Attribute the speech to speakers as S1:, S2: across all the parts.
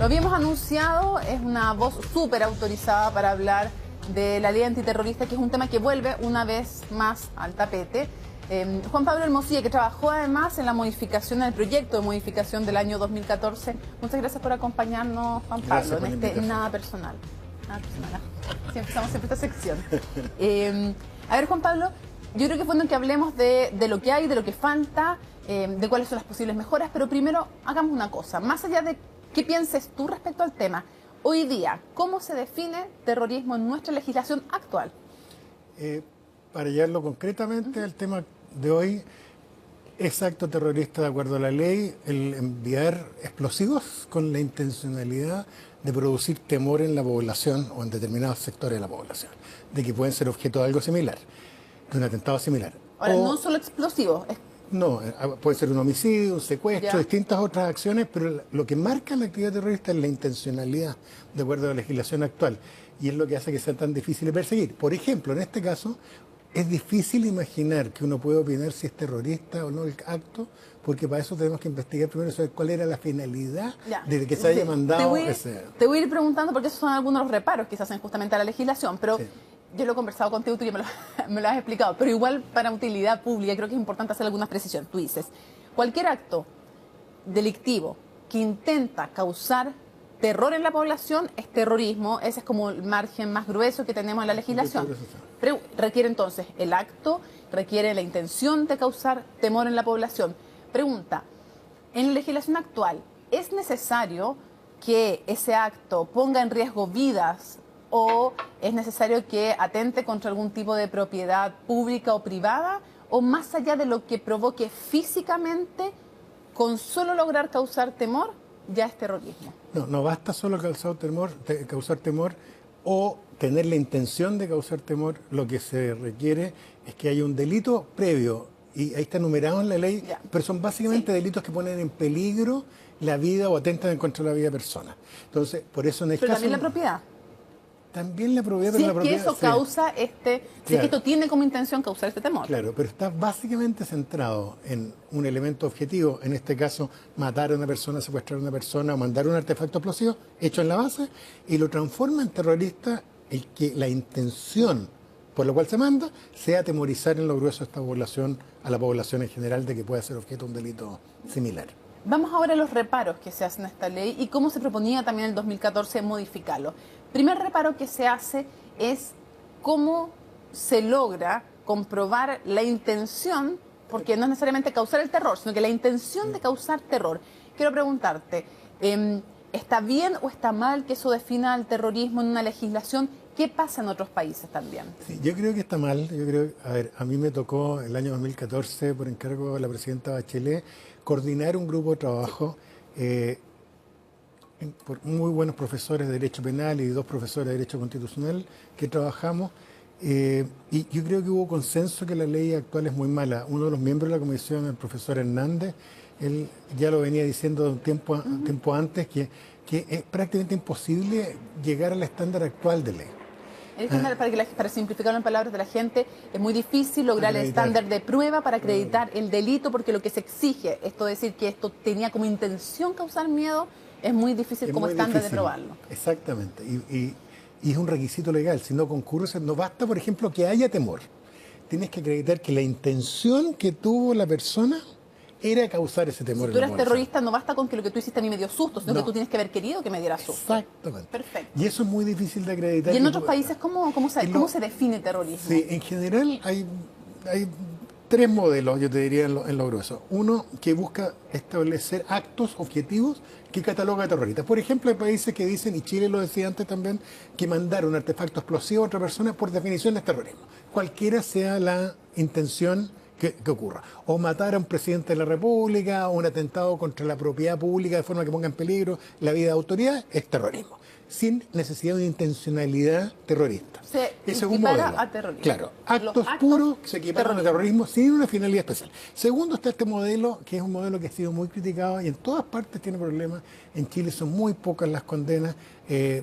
S1: Lo habíamos anunciado, es una voz súper autorizada para hablar de la ley antiterrorista, que es un tema que vuelve una vez más al tapete. Juan Pablo Hermosilla, que trabajó además en la modificación, en el proyecto de modificación del año 2014. Muchas gracias por acompañarnos, Juan Pablo, en este Nada Personal. Nada Personal. Sí, empezamos siempre esta sección. A ver, Juan Pablo, yo creo que es bueno que hablemos de lo que hay, de lo que falta, de cuáles son las posibles mejoras, pero primero hagamos una cosa, más allá de qué pienses tú respecto al tema. Hoy día, ¿cómo se define terrorismo en nuestra legislación actual?
S2: Para llevarlo concretamente al tema de hoy, es acto terrorista de acuerdo a la ley el enviar explosivos con la intencionalidad de producir temor en la población o en determinados sectores de la población, de que pueden ser objeto de algo similar, de un atentado similar.
S1: Ahora, no solo explosivos.
S2: No, puede ser un homicidio, un secuestro,
S1: Ya.
S2: distintas otras acciones, pero lo que marca la actividad terrorista es la intencionalidad, de acuerdo a la legislación actual, y es lo que hace que sea tan difícil de perseguir. Por ejemplo, en este caso, es difícil imaginar que uno puede opinar si es terrorista o no el acto, porque para eso tenemos que investigar primero saber cuál era la finalidad de que se haya mandado ese...
S1: Te voy a ir preguntando, porque esos son algunos de los reparos que se hacen justamente a la legislación, pero...
S2: Sí.
S1: Yo lo he conversado contigo, tú ya me lo has explicado, pero igual para utilidad pública creo que es importante hacer algunas precisiones. Tú dices, cualquier acto delictivo que intenta causar terror en la población es terrorismo, ese es como el margen más grueso que tenemos en la legislación. Pero requiere entonces el acto, requiere la intención de causar temor en la población. Pregunta, en la legislación actual, ¿es necesario que ese acto ponga en riesgo vidas o es necesario que atente contra algún tipo de propiedad pública o privada, o más allá de lo que provoque físicamente, con solo lograr causar temor, ya es terrorismo?
S2: No basta solo causar temor o tener la intención de causar temor. Lo que se requiere es que haya un delito previo, y ahí está enumerado en la ley, pero son básicamente delitos que ponen en peligro la vida o atentan en contra de la vida de personas. Entonces, por eso en el
S1: pero
S2: caso...
S1: también la propiedad.
S2: También la propiedad,
S1: Si
S2: pero
S1: es
S2: la propiedad...
S1: que eso causa si es que esto tiene como intención causar este temor.
S2: Claro, pero está básicamente centrado en un elemento objetivo, en este caso matar a una persona, secuestrar a una persona o mandar un artefacto explosivo hecho en la base, y lo transforma en terrorista el que la intención por la cual se manda sea atemorizar en lo grueso de esta población, a la población en general, de que pueda ser objeto de un delito similar.
S1: Vamos ahora a los reparos que se hacen a esta ley y cómo se proponía también en el 2014 modificarlo. Primer reparo que se hace es cómo se logra comprobar la intención, porque no es necesariamente causar el terror, sino que la intención de causar terror. Quiero preguntarte, ¿está bien o está mal que eso defina el terrorismo en una legislación? ¿Qué pasa en otros países también? Sí,
S2: yo creo que está mal. Yo creo, a mí me tocó el año 2014, por encargo de la presidenta Bachelet, coordinar un grupo de trabajo por muy buenos profesores de Derecho Penal y 2 profesores de Derecho Constitucional que trabajamos, y yo creo que hubo consenso que la ley actual es muy mala. Uno de los miembros de la comisión, el profesor Hernández, él ya lo venía diciendo un tiempo antes, que es prácticamente imposible llegar al estándar actual de ley.
S1: Para simplificarlo en palabras de la gente, es muy difícil lograr el estándar de prueba para acreditar el delito, porque lo que se exige, esto es decir, que esto tenía como intención causar miedo, es muy difícil como estándar de probarlo.
S2: Exactamente, y es un requisito legal. Si no concurres, no basta, por ejemplo, que haya temor. Tienes que acreditar que la intención que tuvo la persona era causar ese temor.
S1: Si tú eres terrorista, no basta con que lo que tú hiciste a mí me dio susto, sino que tú tienes que haber querido que me diera susto.
S2: Exactamente.
S1: Perfecto.
S2: Y eso es muy difícil de acreditar.
S1: ¿Y en otros países cómo se define terrorismo?
S2: Sí, en general hay 3 modelos, yo te diría, en lo grueso. Uno que busca establecer actos objetivos que cataloga terroristas. Por ejemplo, hay países que dicen, y Chile lo decía antes también, que mandar un artefacto explosivo a otra persona por definición es terrorismo. Cualquiera sea la intención que ocurra. O matar a un presidente de la República, o un atentado contra la propiedad pública de forma que ponga en peligro la vida de autoridad, es terrorismo. Sin necesidad de una intencionalidad terrorista.
S1: Se
S2: Ese es un modelo.
S1: a terrorismo.
S2: Claro, actos puros que se equiparan a terrorismo sin una finalidad especial. Segundo está este modelo, que es un modelo que ha sido muy criticado y en todas partes tiene problemas. En Chile son muy pocas las condenas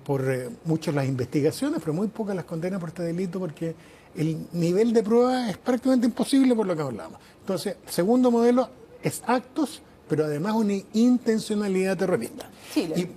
S2: por muchas las investigaciones, pero muy pocas las condenas por este delito, porque el nivel de prueba es prácticamente imposible por lo que hablamos. Entonces, segundo modelo es actos pero además una intencionalidad terrorista.
S1: Chile.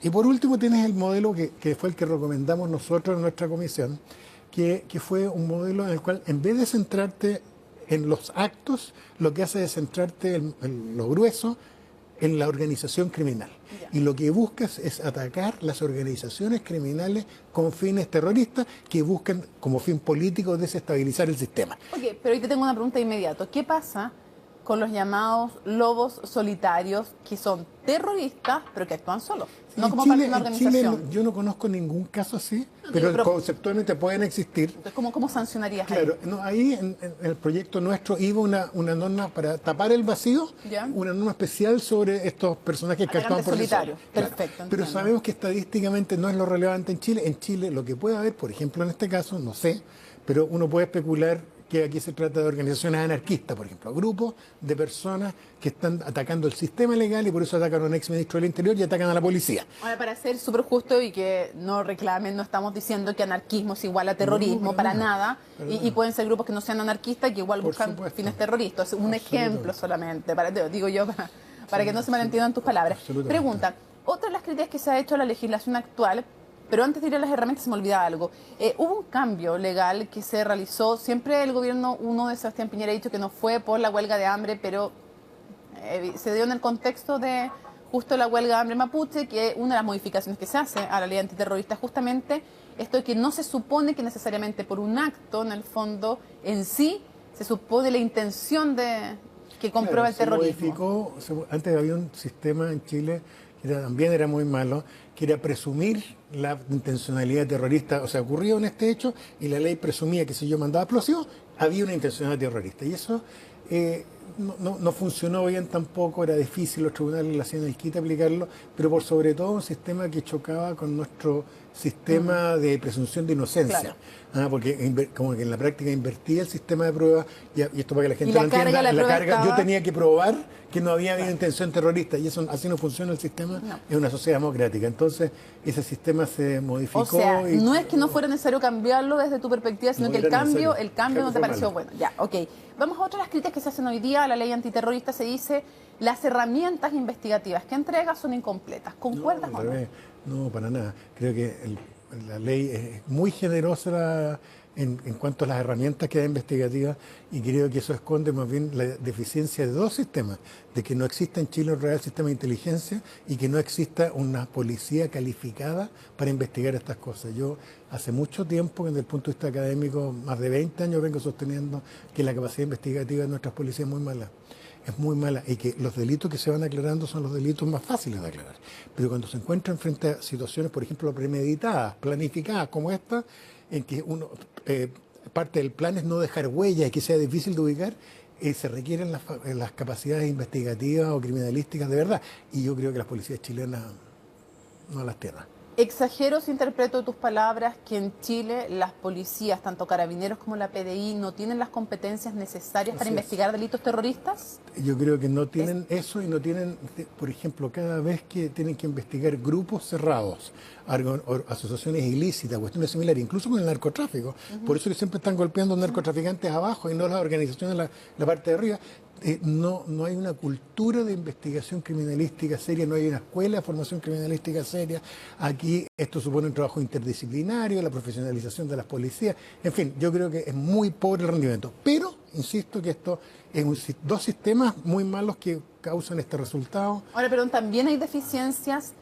S2: Y por último tienes el modelo que fue el que recomendamos nosotros en nuestra comisión, que fue un modelo en el cual, en vez de centrarte en los actos, lo que hace es centrarte en lo grueso, en la organización criminal.
S1: Ya.
S2: Y lo que buscas es atacar las organizaciones criminales con fines terroristas que buscan como fin político desestabilizar el sistema.
S1: Ok, pero hoy te tengo una pregunta inmediata. ¿Qué pasa con los llamados lobos solitarios que son terroristas pero que actúan solos? No como parte de una organización.
S2: Chile, yo no conozco ningún caso así, pero conceptualmente pueden existir.
S1: Entonces, ¿cómo sancionarías
S2: Claro,
S1: ahí?
S2: no, ahí en el proyecto nuestro iba una norma para tapar el vacío,
S1: ¿Ya?
S2: una norma especial sobre estos personajes que actúan
S1: Atacantes
S2: por sí solos.
S1: solitarios. Perfecto,
S2: Pero
S1: entiendo.
S2: sabemos que estadísticamente no es lo relevante en Chile. En Chile lo que puede haber, por ejemplo en este caso, no sé, pero uno puede especular que aquí se trata de organizaciones anarquistas, por ejemplo, grupos de personas que están atacando el sistema legal y por eso atacan a un exministro del Interior y atacan a la policía.
S1: Ahora, para ser súper justo y que no reclamen, no estamos diciendo que anarquismo es igual a terrorismo,
S2: No,
S1: para nada. Y pueden ser grupos que no sean anarquistas y que igual
S2: Por
S1: buscan
S2: supuesto.
S1: fines terroristas. Un ejemplo solamente, digo yo, para que no se malentiendan tus palabras.
S2: Absolutamente.
S1: Pregunta, otra de las críticas que se ha hecho a la legislación actual, pero antes de ir a las herramientas se me olvidaba algo. Hubo un cambio legal que se realizó. Siempre el gobierno, uno de Sebastián Piñera, ha dicho que no fue por la huelga de hambre, pero se dio en el contexto de justo la huelga de hambre mapuche, que una de las modificaciones que se hace a la ley antiterrorista justamente esto de que no se supone que necesariamente por un acto, en el fondo, en sí, se supone la intención de que comprueba el terrorismo.
S2: Antes había un sistema en Chile que también era muy malo, que era presumir la intencionalidad terrorista. O sea, ocurrió en este hecho y la ley presumía que si yo mandaba explosivos, había una intencionalidad terrorista. Y eso no funcionó bien tampoco, era difícil, los tribunales le hacían el quite aplicarlo, pero por sobre todo un sistema que chocaba con nuestro sistema de presunción de inocencia. Claro. Porque como que en la práctica invertía el sistema de pruebas, y esto para que la gente lo entienda, la carga yo tenía que probar que no había habido intención terrorista, y eso así no funciona el sistema en una sociedad democrática. Entonces ese sistema se modificó.
S1: O sea, no es que no fuera necesario cambiarlo desde tu perspectiva, sino que el cambio no te pareció bueno. Ya, ok. Vamos a otras las críticas que se hacen hoy día a la ley antiterrorista. Se dice, las herramientas investigativas que entrega son incompletas. ¿Concuerdas o no?
S2: No, para nada. Creo que la ley es muy generosa en cuanto a las herramientas que da investigativas, y creo que eso esconde más bien la deficiencia de dos sistemas, de que no exista en Chile un real sistema de inteligencia y que no exista una policía calificada para investigar estas cosas. Yo hace mucho tiempo, desde el punto de vista académico, más de 20 años vengo sosteniendo que la capacidad investigativa de nuestras policías es muy mala. Es muy mala, y que los delitos que se van aclarando son los delitos más fáciles de aclarar. Pero cuando se encuentran frente a situaciones, por ejemplo, premeditadas, planificadas como esta, en que parte del plan es no dejar huellas y que sea difícil de ubicar, se requieren las capacidades investigativas o criminalísticas de verdad. Y yo creo que las policías chilenas no las tienen.
S1: ¿Exagero si interpreto tus palabras que en Chile las policías, tanto carabineros como la PDI, no tienen las competencias necesarias para investigar delitos terroristas?
S2: Yo creo que no tienen eso, y no tienen, por ejemplo, cada vez que tienen que investigar grupos cerrados, asociaciones ilícitas, cuestiones similares, incluso con el narcotráfico. Por eso que siempre están golpeando narcotraficantes abajo y no las organizaciones la parte de arriba. No hay una cultura de investigación criminalística seria, no hay una escuela de formación criminalística seria. Aquí esto supone un trabajo interdisciplinario, la profesionalización de las policías. En fin, yo creo que es muy pobre el rendimiento. Pero, insisto, que esto es dos sistemas muy malos que causan este resultado.
S1: Ahora, perdón, también hay deficiencias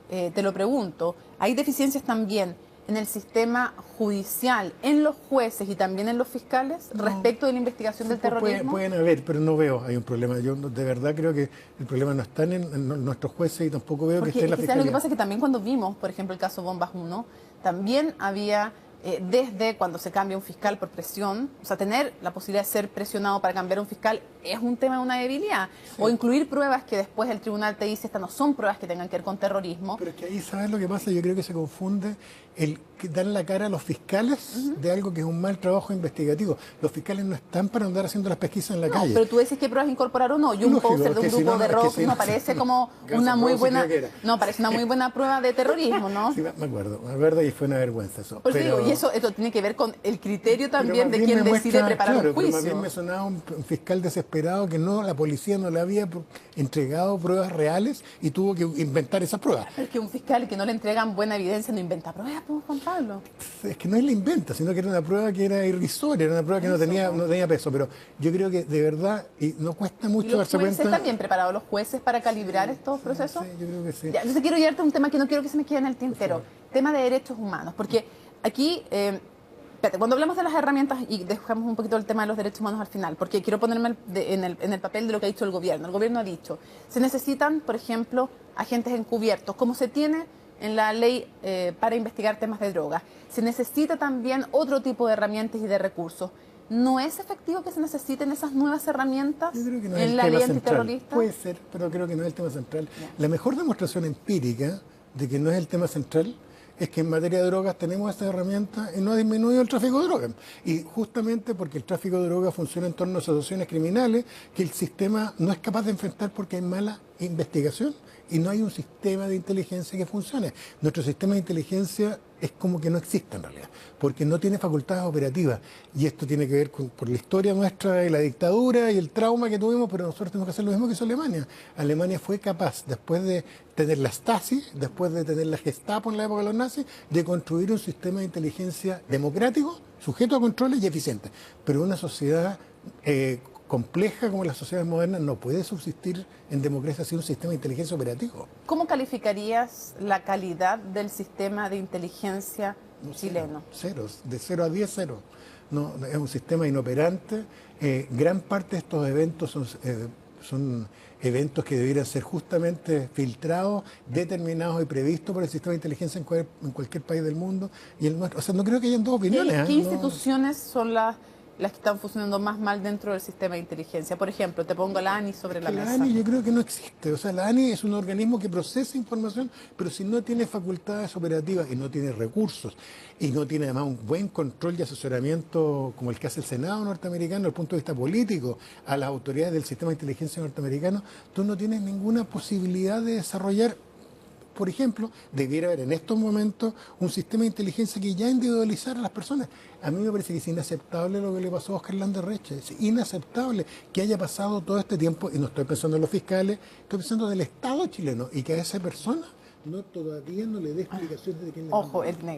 S1: te lo pregunto, hay deficiencias también en el sistema judicial, en los jueces y también en los fiscales respecto de la investigación del terrorismo.
S2: Pueden haber, pero no veo hay un problema. Yo de verdad creo que el problema no está en nuestros jueces, y tampoco veo que esté en la fiscalía.
S1: Lo que pasa es que también cuando vimos, por ejemplo, el caso Bombas 1, también había, desde cuando se cambia un fiscal por presión, o sea, tener la posibilidad de ser presionado para cambiar un fiscal es un tema de una debilidad. Sí. O incluir pruebas que después el tribunal te dice, estas no son pruebas que tengan que ver con terrorismo.
S2: Pero es que ahí, ¿sabes lo que pasa? Yo creo que se confunde el que dan la cara a los fiscales de algo que es un mal trabajo investigativo. Los fiscales no están para andar haciendo las pesquisas en la calle.
S1: Pero tú dices qué pruebas incorporar o no. Y un póster de un grupo de rock no parece como una muy buena... No, parece una muy buena prueba de terrorismo, ¿no?
S2: Sí, me acuerdo, y fue una vergüenza eso.
S1: Pues pero, digo, y esto tiene que ver con el criterio también de quien decide preparar un juicio.
S2: Pero más bien me sonaba un fiscal desesperado desesperado que la policía no le había entregado pruebas reales y tuvo que inventar esas pruebas.
S1: Es que un fiscal que no le entregan buena evidencia no inventa pruebas, pues, Juan Pablo.
S2: Es que no es la inventa, sino que era una prueba que era irrisoria, era una prueba que no tenía peso. Pero yo creo que de verdad, y no cuesta mucho
S1: ¿Y los
S2: darse
S1: jueces
S2: cuenta.
S1: están bien preparados, los jueces, para calibrar estos procesos?
S2: Sí, yo creo que sí.
S1: Ya, entonces quiero llevarte a un tema que no quiero que se me quede en el tintero. Tema de derechos humanos. Porque aquí, espérate, cuando hablamos de las herramientas, y dejamos un poquito el tema de los derechos humanos al final, porque quiero ponerme en el papel de lo que ha dicho el gobierno. El gobierno ha dicho, se necesitan, por ejemplo, agentes encubiertos, como se tiene en la ley para investigar temas de drogas. Se necesita también otro tipo de herramientas y de recursos. ¿No es efectivo que se necesiten esas nuevas herramientas
S2: Yo creo que no
S1: en
S2: es el
S1: la
S2: tema
S1: ley
S2: central.
S1: antiterrorista?
S2: Puede ser, pero creo que no es el tema central.
S1: Ya.
S2: La mejor demostración empírica de que no es el tema central es que en materia de drogas tenemos esta herramienta y no ha disminuido el tráfico de drogas. Y justamente porque el tráfico de drogas funciona en torno a asociaciones criminales que el sistema no es capaz de enfrentar porque hay mala investigación y no hay un sistema de inteligencia que funcione. Nuestro sistema de inteligencia es como que no existe en realidad, porque no tiene facultades operativas. Y esto tiene que ver por la historia nuestra de la dictadura y el trauma que tuvimos, pero nosotros tenemos que hacer lo mismo que hizo Alemania. Alemania fue capaz, después de tener la Stasi, después de tener la Gestapo en la época de los nazis, de construir un sistema de inteligencia democrático, sujeto a controles y eficiente. Pero una sociedad compleja como las sociedades modernas no puede subsistir en democracia sin un sistema de inteligencia operativo.
S1: ¿Cómo calificarías la calidad del sistema de inteligencia chileno?
S2: Ceros, de 0 a 10, cero. No, es un sistema inoperante. Gran parte de estos eventos son eventos que debieran ser justamente filtrados, determinados y previstos por el sistema de inteligencia en cualquier país del mundo. Y el nuestro. O sea, no creo que hayan dos opiniones.
S1: ¿Qué instituciones son las que están funcionando más mal dentro del sistema de inteligencia? Por ejemplo, te pongo la ANI sobre la mesa.
S2: La ANI yo creo que no existe. O sea, la ANI es un organismo que procesa información, pero si no tiene facultades operativas y no tiene recursos y no tiene además un buen control y asesoramiento como el que hace el Senado norteamericano desde el punto de vista político a las autoridades del sistema de inteligencia norteamericano, tú no tienes ninguna posibilidad de desarrollar. Por ejemplo, debiera haber en estos momentos un sistema de inteligencia que ya individualizara a las personas. A mí me parece que es inaceptable lo que le pasó a Oscar Landerreche. Es inaceptable que haya pasado todo este tiempo, y no estoy pensando en los fiscales, estoy pensando en el Estado chileno, y que a esa persona todavía no le dé explicaciones de quién le
S1: Ojo,
S2: mandó.
S1: esta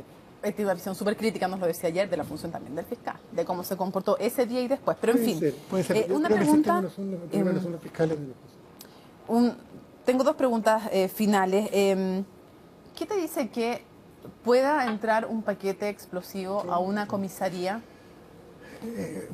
S1: es una visión súper crítica, nos lo decía ayer, de la función también del fiscal, de cómo se comportó ese día y después. Pero en fin,
S2: Puede ser. Yo
S1: una
S2: creo que sí
S1: pregunta...
S2: tienen razón los fiscales de las cosas.
S1: Tengo dos preguntas finales. ¿Qué te dice que pueda entrar un paquete explosivo a una comisaría?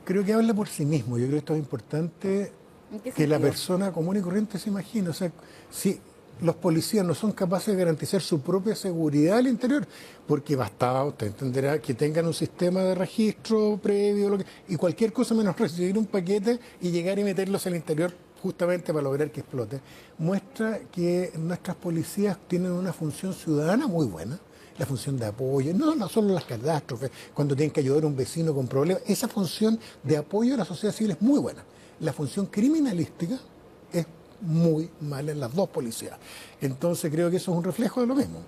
S2: Creo que habla por sí mismo. Yo creo que esto es importante
S1: ¿En qué
S2: que la
S1: sentido?
S2: persona común y corriente se imagine. O sea, si los policías no son capaces de garantizar su propia seguridad al interior, porque bastaba, usted entenderá, que tengan un sistema de registro previo y cualquier cosa menos recibir un paquete y llegar y meterlos al interior justamente para lograr que explote, muestra que nuestras policías tienen una función ciudadana muy buena, la función de apoyo, no solo las catástrofes, cuando tienen que ayudar a un vecino con problemas, esa función de apoyo a la sociedad civil es muy buena. La función criminalística es muy mala en las dos policías. Entonces creo que eso es un reflejo de lo mismo.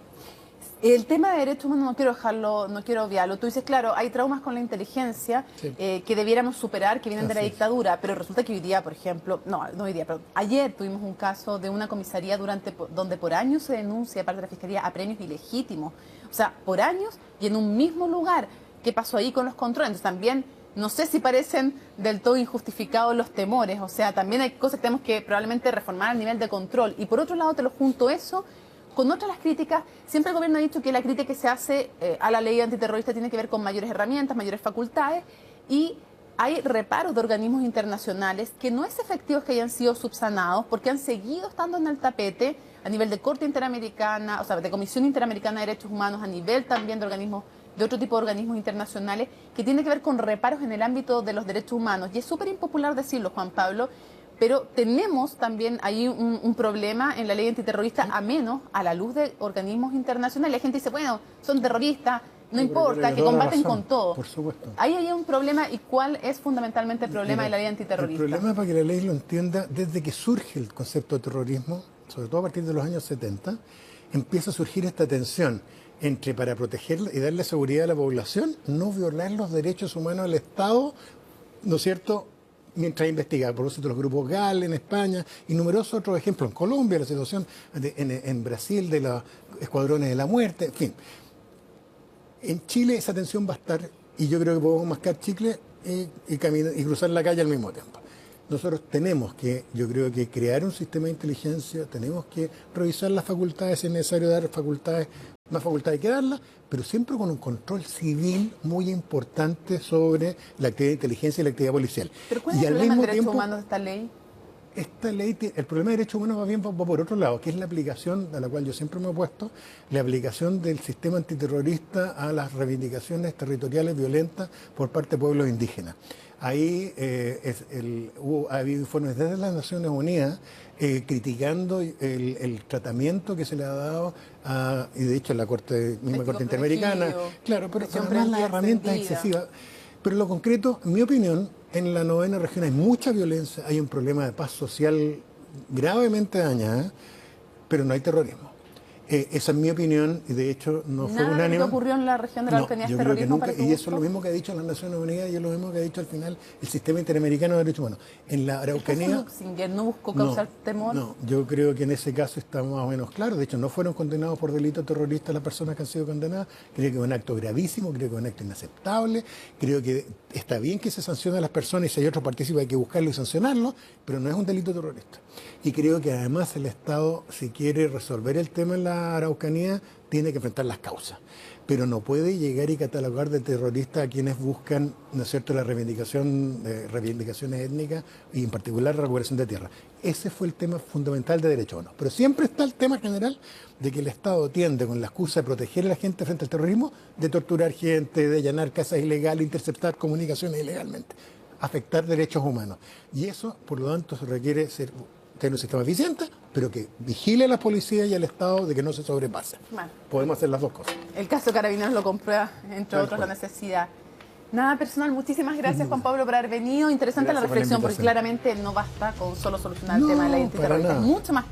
S1: El tema de derechos humanos no quiero dejarlo, no quiero obviarlo. Tú dices, claro, hay traumas con la inteligencia
S2: Sí.
S1: que debiéramos superar, que vienen de la
S2: Así es.
S1: dictadura, pero resulta que hoy día, por ejemplo, no hoy día, pero ayer tuvimos un caso de una comisaría donde por años se denuncia, parte de la Fiscalía, a premios ilegítimos. O sea, por años y en un mismo lugar. ¿Qué pasó ahí con los controles? Entonces también, no sé si parecen del todo injustificados los temores. O sea, también hay cosas que tenemos que probablemente reformar a nivel de control. Y por otro lado, te lo junto eso con otras las críticas. Siempre el gobierno ha dicho que la crítica que se hace a la ley antiterrorista tiene que ver con mayores herramientas, mayores facultades, y hay reparos de organismos internacionales que no es efectivo que hayan sido subsanados porque han seguido estando en el tapete a nivel de Corte Interamericana, o sea, de Comisión Interamericana de Derechos Humanos, a nivel también de organismos, de otro tipo de organismos internacionales, que tiene que ver con reparos en el ámbito de los derechos humanos. Y es súper impopular decirlo, Juan Pablo, pero tenemos también ahí un problema en la ley antiterrorista, a menos a la luz de organismos internacionales. La gente dice, bueno, son terroristas, no
S2: Sí, pero
S1: importa,
S2: tiene
S1: que
S2: toda la
S1: combaten
S2: razón,
S1: con todo.
S2: por supuesto.
S1: Ahí hay un problema. ¿Y cuál es fundamentalmente el problema de la ley antiterrorista?
S2: El problema, para que la ley lo entienda, desde que surge el concepto de terrorismo, sobre todo a partir de los años 70, empieza a surgir esta tensión entre, para proteger y darle seguridad a la población, no violar los derechos humanos del Estado, ¿no es cierto?, mientras investiga. Por eso los grupos GAL en España y numerosos otros ejemplos. En Colombia, la situación en Brasil de los escuadrones de la muerte, en fin. En Chile esa tensión va a estar, y yo creo que podemos mascar chicle y cruzar la calle al mismo tiempo. Nosotros tenemos que, yo creo que crear un sistema de inteligencia, tenemos que revisar las facultades, si es necesario dar facultades, más facultades hay que darlas, pero siempre con un control civil muy importante sobre la actividad de inteligencia y la actividad policial.
S1: ¿Pero cuál es
S2: Y
S1: el
S2: al
S1: problema en
S2: mismo
S1: derechos
S2: tiempo,
S1: humanos de esta ley?
S2: esta ley, el problema de derechos humanos más bien va por otro lado, que es la aplicación, a la cual yo siempre me he opuesto, la aplicación del sistema antiterrorista a las reivindicaciones territoriales violentas por parte de pueblos indígenas. Ahí ha habido informes desde las Naciones Unidas criticando el tratamiento que se le ha dado y de hecho la misma Corte Interamericana, claro, pero además las herramientas excesivas. Pero en lo concreto, en mi opinión, en la 9ª región hay mucha violencia, hay un problema de paz social gravemente dañada, pero no hay terrorismo. Esa es mi opinión y de hecho no fue unánime.
S1: ¿Nada de lo que ocurrió en la región de la Araucanía es terrorismo para tu
S2: y eso
S1: gusto?
S2: es lo mismo que ha dicho las Naciones Unidas y es lo mismo que ha dicho al final el Sistema Interamericano de Derechos Humanos. En la Araucanía...
S1: Luxinger no buscó causar temor.
S2: No, yo creo que en ese caso está más o menos claro. De hecho, no fueron condenados por delito terrorista las personas que han sido condenadas. Creo que es un acto gravísimo, creo que es un acto inaceptable. Creo que está bien que se sancione a las personas y si hay otros partícipes hay que buscarlo y sancionarlo, pero no es un delito terrorista. Y creo que además el Estado, si quiere resolver el tema en la Araucanía, tiene que enfrentar las causas. Pero no puede llegar y catalogar de terroristas a quienes buscan, ¿no es cierto?, la reivindicaciones étnicas y en particular la recuperación de tierra. Ese fue el tema fundamental de derechos humanos. Pero siempre está el tema general de que el Estado tiende, con la excusa de proteger a la gente frente al terrorismo, de torturar gente, de allanar casas ilegales, interceptar comunicaciones ilegalmente, afectar derechos humanos. Y eso, por lo tanto, se requiere tener un sistema eficiente, pero que vigile a la policía y al Estado de que no se sobrepase.
S1: Bueno,
S2: podemos hacer las dos cosas.
S1: El caso de Carabineros lo comprueba, entre otros, la necesidad. Nada personal, muchísimas gracias Juan Pablo por haber venido. Interesante la reflexión, porque claramente no basta con solo solucionar el tema de la identidad terrorista. Es mucho más